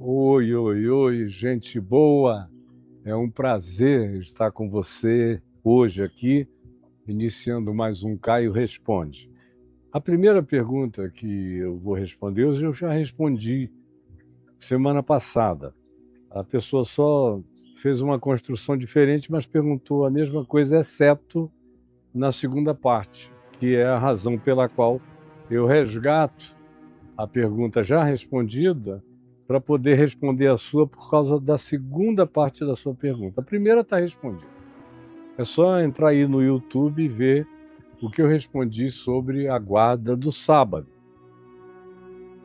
Oi, oi, oi, gente boa! É um prazer estar com você hoje aqui, iniciando mais um Caio Responde. A primeira pergunta que eu vou responder, hoje eu já respondi semana passada. A pessoa só fez uma construção diferente, mas perguntou a mesma coisa, exceto na segunda parte, que é a razão pela qual eu resgato a pergunta já respondida para poder responder a sua por causa da segunda parte da sua pergunta. A primeira está respondida. É só entrar aí no YouTube e ver o que eu respondi sobre a guarda do sábado.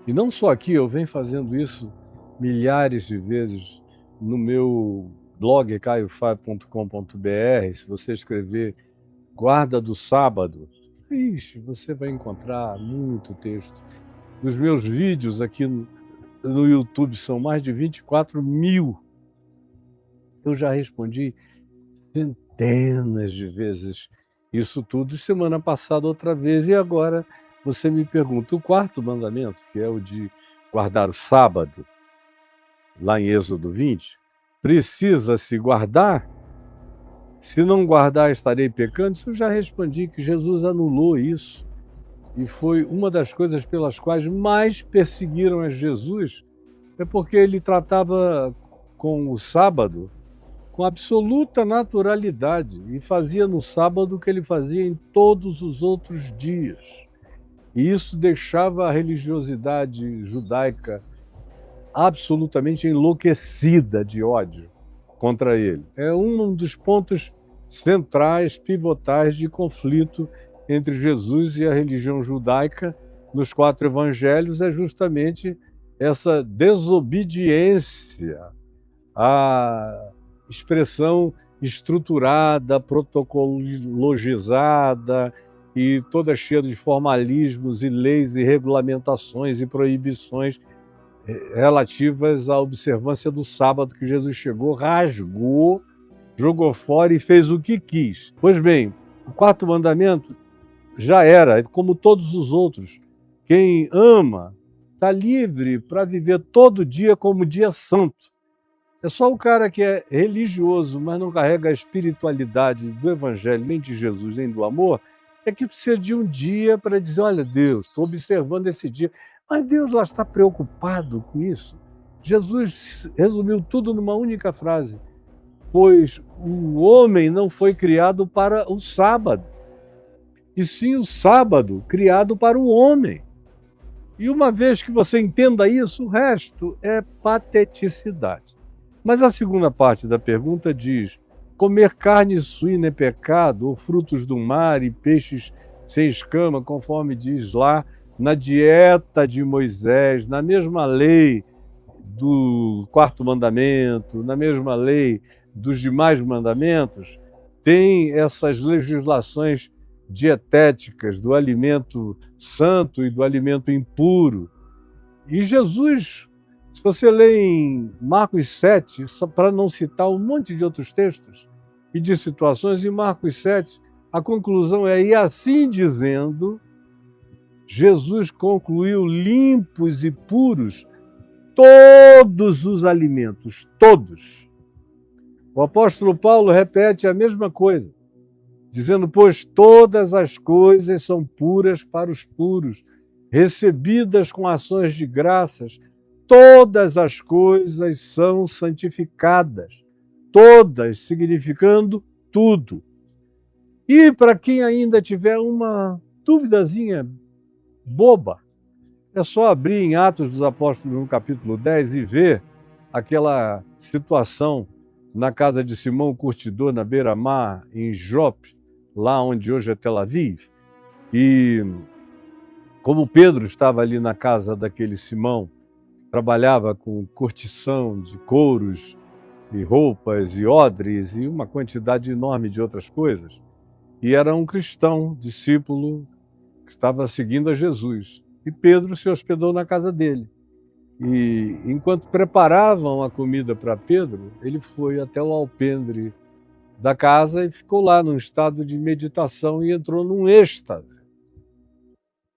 E não só aqui, eu venho fazendo isso milhares de vezes no meu blog caiofai.com.br. Se você escrever guarda do sábado, ixi, você vai encontrar muito texto. Os meus vídeos aqui no YouTube são mais de 24 mil. Eu já respondi centenas de vezes isso tudo, semana passada outra vez, e agora você me pergunta, o quarto mandamento, que é o de guardar o sábado, lá em Êxodo 20, precisa se guardar? Se não guardar, estarei pecando? Isso eu já respondi, que Jesus anulou isso. E foi uma das coisas pelas quais mais perseguiram a Jesus, é porque ele tratava com o sábado com absoluta naturalidade e fazia no sábado o que ele fazia em todos os outros dias. E isso deixava a religiosidade judaica absolutamente enlouquecida de ódio contra ele. É um dos pontos centrais, pivotais de conflito entre Jesus e a religião judaica nos 4 evangelhos, é justamente essa desobediência à expressão estruturada, protocologizada e toda cheia de formalismos e leis e regulamentações e proibições relativas à observância do sábado, que Jesus chegou, rasgou, jogou fora e fez o que quis. Pois bem, o quarto mandamento já era, como todos os outros. Quem ama está livre para viver todo dia como dia santo. É só o cara que é religioso, mas não carrega a espiritualidade do Evangelho, nem de Jesus, nem do amor, é que precisa de um dia para dizer, olha, Deus, estou observando esse dia. Mas Deus lá está preocupado com isso. Jesus resumiu tudo numa única frase, pois o homem não foi criado para o sábado, e sim o sábado criado para o homem. E uma vez que você entenda isso, o resto é pateticidade. Mas a segunda parte da pergunta diz: comer carne suína é pecado, ou frutos do mar e peixes sem escama, conforme diz lá na dieta de Moisés, na mesma lei do quarto mandamento, na mesma lei dos demais mandamentos, tem essas legislações dietéticas do alimento santo e do alimento impuro. E Jesus, se você lê em Marcos 7, só para não citar um monte de outros textos e de situações, em Marcos 7, a conclusão é: e assim dizendo, Jesus concluiu limpos e puros todos os alimentos, todos. O apóstolo Paulo repete a mesma coisa, dizendo, pois todas as coisas são puras para os puros, recebidas com ações de graças, todas as coisas são santificadas, todas significando tudo. E para quem ainda tiver uma duvidazinha boba, é só abrir em Atos dos Apóstolos, no capítulo 10, e ver aquela situação na casa de Simão o Curtidor, na beira-mar, em Jope, lá onde hoje é Tel Aviv. E como Pedro estava ali na casa daquele Simão, trabalhava com curtição de couros e roupas e odres e uma quantidade enorme de outras coisas, e era um cristão, discípulo, que estava seguindo a Jesus. E Pedro se hospedou na casa dele. E enquanto preparavam a comida para Pedro, ele foi até o alpendre da casa e ficou lá num estado de meditação e entrou num êxtase.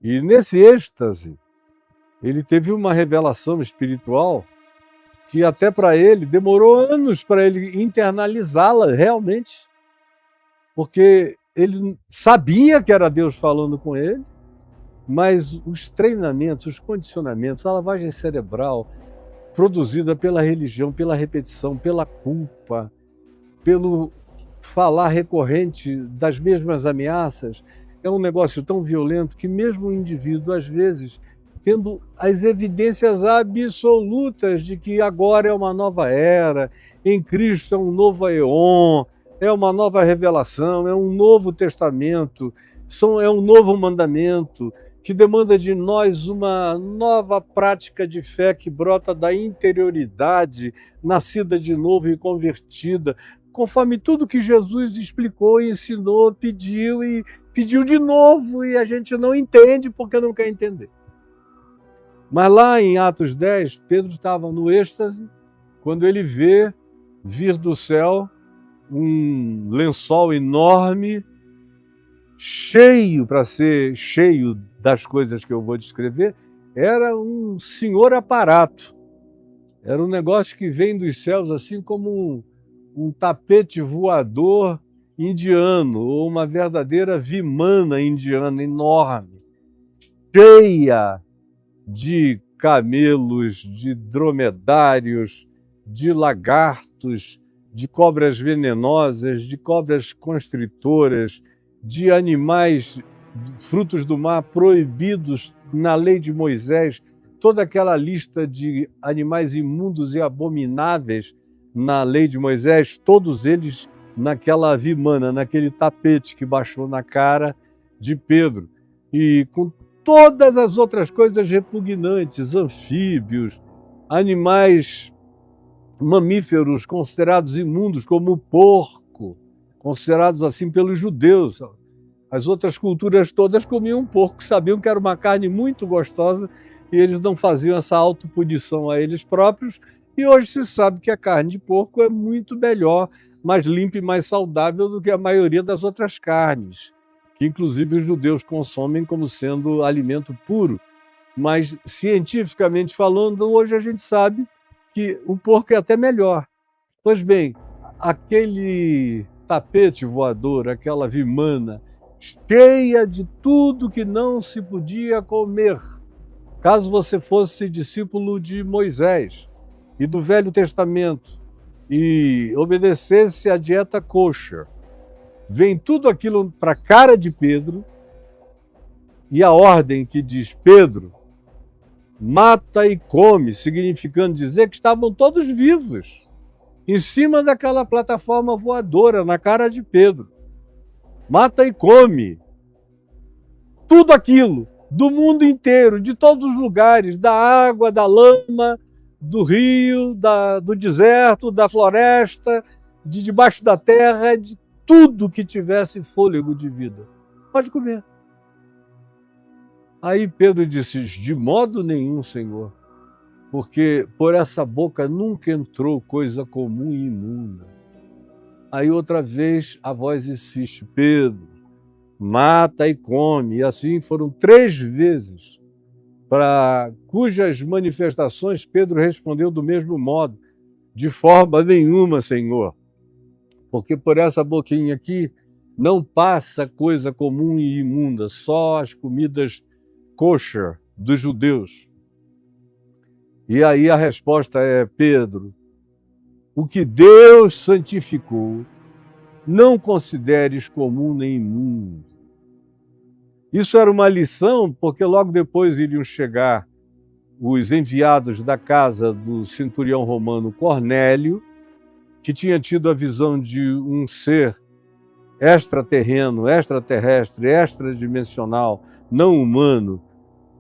E nesse êxtase, ele teve uma revelação espiritual que até para ele demorou anos para ele internalizá-la realmente, porque ele sabia que era Deus falando com ele, mas os treinamentos, os condicionamentos, a lavagem cerebral produzida pela religião, pela repetição, pela culpa, pelo falar recorrente das mesmas ameaças, é um negócio tão violento que mesmo o indivíduo, às vezes, tendo as evidências absolutas de que agora é uma nova era, em Cristo é um novo éon, é uma nova revelação, é um novo testamento, é um novo mandamento, que demanda de nós uma nova prática de fé que brota da interioridade, nascida de novo e convertida, conforme tudo que Jesus explicou, ensinou, pediu e pediu de novo, e a gente não entende porque não quer entender. Mas lá em Atos 10, Pedro estava no êxtase, quando ele vê vir do céu um lençol enorme, cheio, para ser cheio das coisas que eu vou descrever, era um senhor aparato. Era um negócio que vem dos céus assim como um tapete voador indiano, ou uma verdadeira vimana indiana enorme, cheia de camelos, de dromedários, de lagartos, de cobras venenosas, de cobras constritoras, de animais, frutos do mar proibidos na lei de Moisés, toda aquela lista de animais imundos e abomináveis na lei de Moisés, todos eles naquela vimana, naquele tapete que baixou na cara de Pedro. E com todas as outras coisas repugnantes, anfíbios, animais mamíferos considerados imundos, como o porco, considerados assim pelos judeus. As outras culturas todas comiam porco, sabiam que era uma carne muito gostosa e eles não faziam essa autopunição a eles próprios. E hoje se sabe que a carne de porco é muito melhor, mais limpa e mais saudável do que a maioria das outras carnes, que inclusive os judeus consomem como sendo alimento puro. Mas, cientificamente falando, hoje a gente sabe que o porco é até melhor. Pois bem, aquele tapete voador, aquela vimana, cheia de tudo que não se podia comer, caso você fosse discípulo de Moisés e do Velho Testamento e obedecesse à dieta kosher, vem tudo aquilo para a cara de Pedro e a ordem que diz: Pedro, mata e come, significando dizer que estavam todos vivos, em cima daquela plataforma voadora, na cara de Pedro. Mata e come. Tudo aquilo, do mundo inteiro, de todos os lugares, da água, da lama, do rio, do deserto, da floresta, de debaixo da terra, de tudo que tivesse fôlego de vida. Pode comer. Aí Pedro disse: de modo nenhum, Senhor, porque por essa boca nunca entrou coisa comum e imunda. Aí outra vez a voz insiste: Pedro, mata e come. E assim foram 3 vezes, para cujas manifestações Pedro respondeu do mesmo modo: de forma nenhuma, Senhor, porque por essa boquinha aqui não passa coisa comum e imunda, só as comidas kosher dos judeus. E aí a resposta é: Pedro, o que Deus santificou, não consideres comum nem imundo. Isso era uma lição, porque logo depois iriam chegar os enviados da casa do centurião romano Cornélio, que tinha tido a visão de um ser extraterreno, extraterrestre, extradimensional, não humano,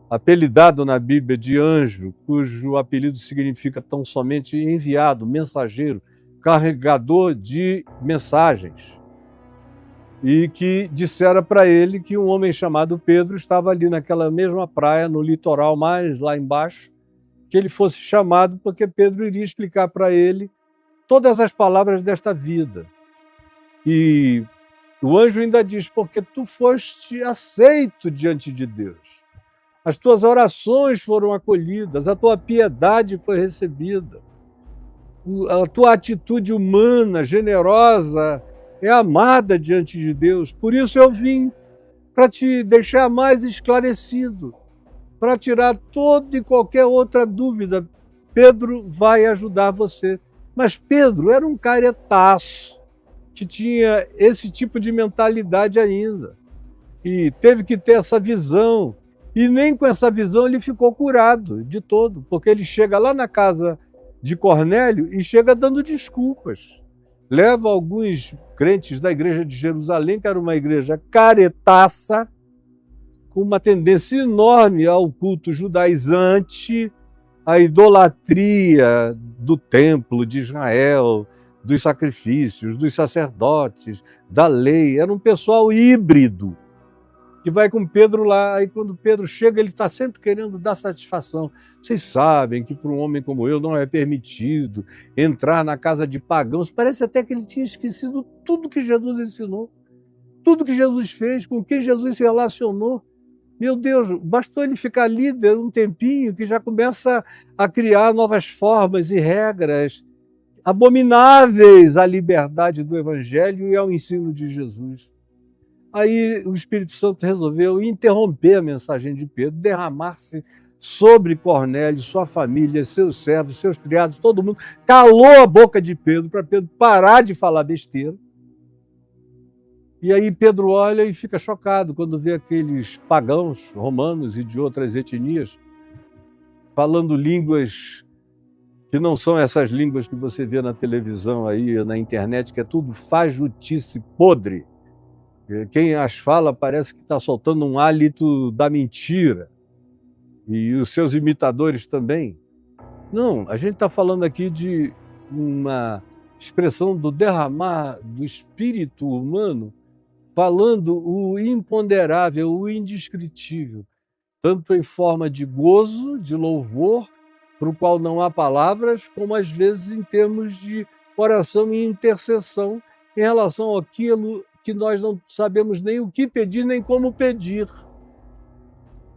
apelidado na Bíblia de anjo, cujo apelido significa tão somente enviado, mensageiro, carregador de mensagens, e que dissera para ele que um homem chamado Pedro estava ali naquela mesma praia, no litoral mais lá embaixo, que ele fosse chamado porque Pedro iria explicar para ele todas as palavras desta vida. E o anjo ainda diz: porque tu foste aceito diante de Deus. As tuas orações foram acolhidas, a tua piedade foi recebida. A tua atitude humana, generosa, é amada diante de Deus. Por isso eu vim, para te deixar mais esclarecido, para tirar toda e qualquer outra dúvida. Pedro vai ajudar você. Mas Pedro era um caretaço, que tinha esse tipo de mentalidade ainda. E teve que ter essa visão. E nem com essa visão ele ficou curado de todo, porque ele chega lá na casa de Cornélio e chega dando desculpas. Leva alguns crentes da igreja de Jerusalém, que era uma igreja caretaça, com uma tendência enorme ao culto judaizante, à idolatria do templo de Israel, dos sacrifícios, dos sacerdotes, da lei. Era um pessoal híbrido, que vai com Pedro lá, e quando Pedro chega, ele está sempre querendo dar satisfação. Vocês sabem que para um homem como eu não é permitido entrar na casa de pagãos. Parece até que ele tinha esquecido tudo que Jesus ensinou, tudo que Jesus fez, com quem Jesus se relacionou. Meu Deus, bastou ele ficar líder um tempinho que já começa a criar novas formas e regras abomináveis à liberdade do Evangelho e ao ensino de Jesus. Aí o Espírito Santo resolveu interromper a mensagem de Pedro, derramar-se sobre Cornélio, sua família, seus servos, seus criados, todo mundo. Calou a boca de Pedro para Pedro parar de falar besteira. E aí Pedro olha e fica chocado quando vê aqueles pagãos romanos e de outras etnias falando línguas que não são essas línguas que você vê na televisão aí, na internet, que é tudo fajutice podre. Quem as fala parece que está soltando um hálito da mentira. E os seus imitadores também. Não, a gente está falando aqui de uma expressão do derramar do espírito humano, falando o imponderável, o indescritível, tanto em forma de gozo, de louvor, para o qual não há palavras, como às vezes em termos de oração e intercessão em relação àquilo que nós não sabemos nem o que pedir, nem como pedir.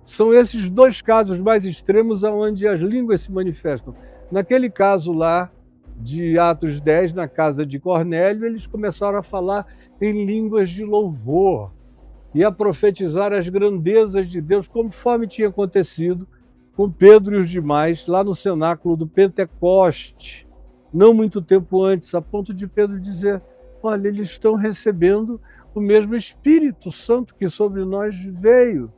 São esses dois casos mais extremos onde as línguas se manifestam. Naquele caso lá de Atos 10, na casa de Cornélio, eles começaram a falar em línguas de louvor e a profetizar as grandezas de Deus, conforme tinha acontecido com Pedro e os demais lá no cenáculo do Pentecoste, não muito tempo antes, a ponto de Pedro dizer: olha, eles estão recebendo o mesmo Espírito Santo que sobre nós veio.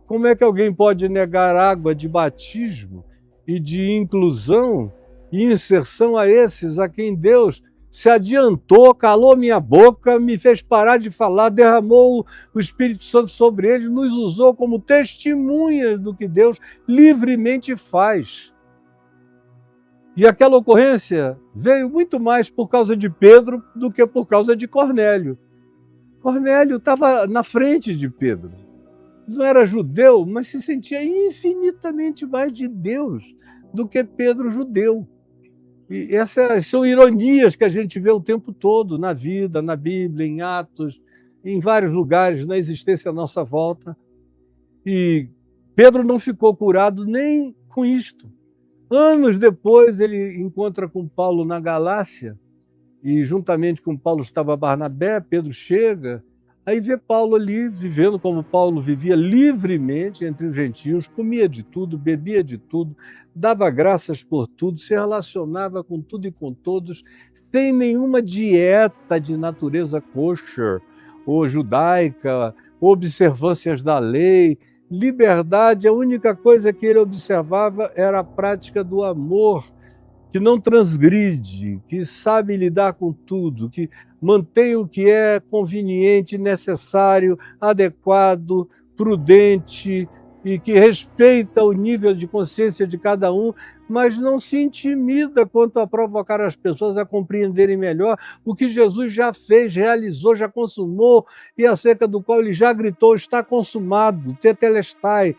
Como é que alguém pode negar água de batismo e de inclusão e inserção a esses a quem Deus se adiantou, calou minha boca, me fez parar de falar, derramou o Espírito Santo sobre eles, nos usou como testemunhas do que Deus livremente faz. E aquela ocorrência veio muito mais por causa de Pedro do que por causa de Cornélio. Cornélio estava na frente de Pedro. Não era judeu, mas se sentia infinitamente mais de Deus do que Pedro judeu. E essas são ironias que a gente vê o tempo todo na vida, na Bíblia, em Atos, em vários lugares, na existência à nossa volta. E Pedro não ficou curado nem com isto. Anos depois, ele encontra com Paulo na Galácia, e juntamente com Paulo estava Barnabé. Pedro chega, aí vê Paulo ali, vivendo como Paulo vivia livremente entre os gentios, comia de tudo, bebia de tudo, dava graças por tudo, se relacionava com tudo e com todos, sem nenhuma dieta de natureza kosher, ou judaica, observâncias da lei, liberdade. A única coisa que ele observava era a prática do amor, que não transgride, que sabe lidar com tudo, que mantém o que é conveniente, necessário, adequado, prudente e que respeita o nível de consciência de cada um, mas não se intimida quanto a provocar as pessoas a compreenderem melhor o que Jesus já fez, realizou, já consumou e acerca do qual ele já gritou: está consumado, tetelestai.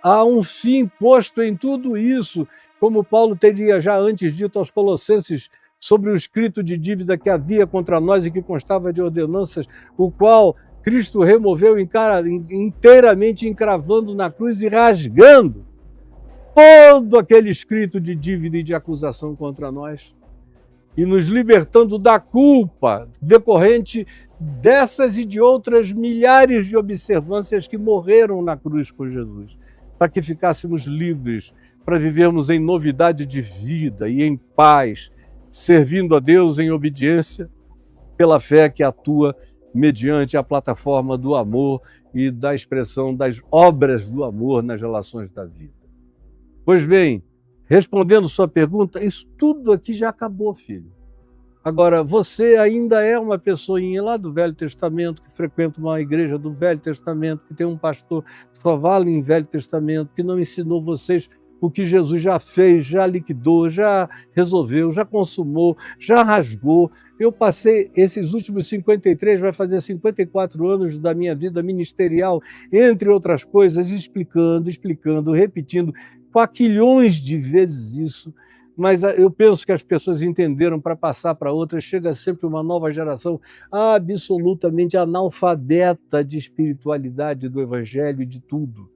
Há um fim posto em tudo isso, como Paulo teria já antes dito aos Colossenses sobre o escrito de dívida que havia contra nós e que constava de ordenanças, o qual Cristo removeu inteiramente, encravando na cruz e rasgando todo aquele escrito de dívida e de acusação contra nós. e nos libertando da culpa decorrente dessas e de outras milhares de observâncias que morreram na cruz com Jesus, para que ficássemos livres, para vivermos em novidade de vida e em paz, servindo a Deus em obediência, pela fé que atua mediante a plataforma do amor e da expressão das obras do amor nas relações da vida. Pois bem, respondendo sua pergunta, isso tudo aqui já acabou, filho. Agora, você ainda é uma pessoinha lá do Velho Testamento, que frequenta uma igreja do Velho Testamento, que tem um pastor que só vale em Velho Testamento, que não ensinou vocês o que Jesus já fez, já liquidou, já resolveu, já consumou, já rasgou. Eu passei esses últimos 53, vai fazer 54 anos da minha vida ministerial, entre outras coisas, explicando, repetindo quaquilhões de vezes isso, mas eu penso que as pessoas entenderam para passar para outras. Chega sempre uma nova geração absolutamente analfabeta de espiritualidade, do evangelho e de tudo,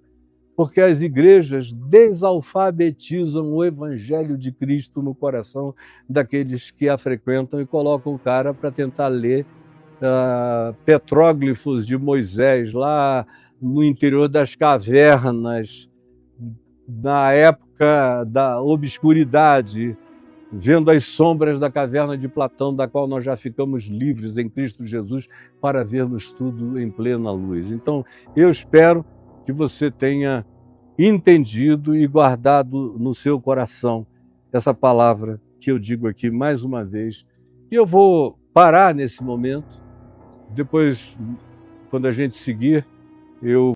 porque as igrejas desalfabetizam o evangelho de Cristo no coração daqueles que a frequentam e colocam o cara para tentar ler petróglifos de Moisés lá no interior das cavernas, na época da obscuridade, vendo as sombras da caverna de Platão, da qual nós já ficamos livres em Cristo Jesus para vermos tudo em plena luz. Então, eu espero que você tenha entendido e guardado no seu coração essa palavra que eu digo aqui mais uma vez. E eu vou parar nesse momento, depois, quando a gente seguir, eu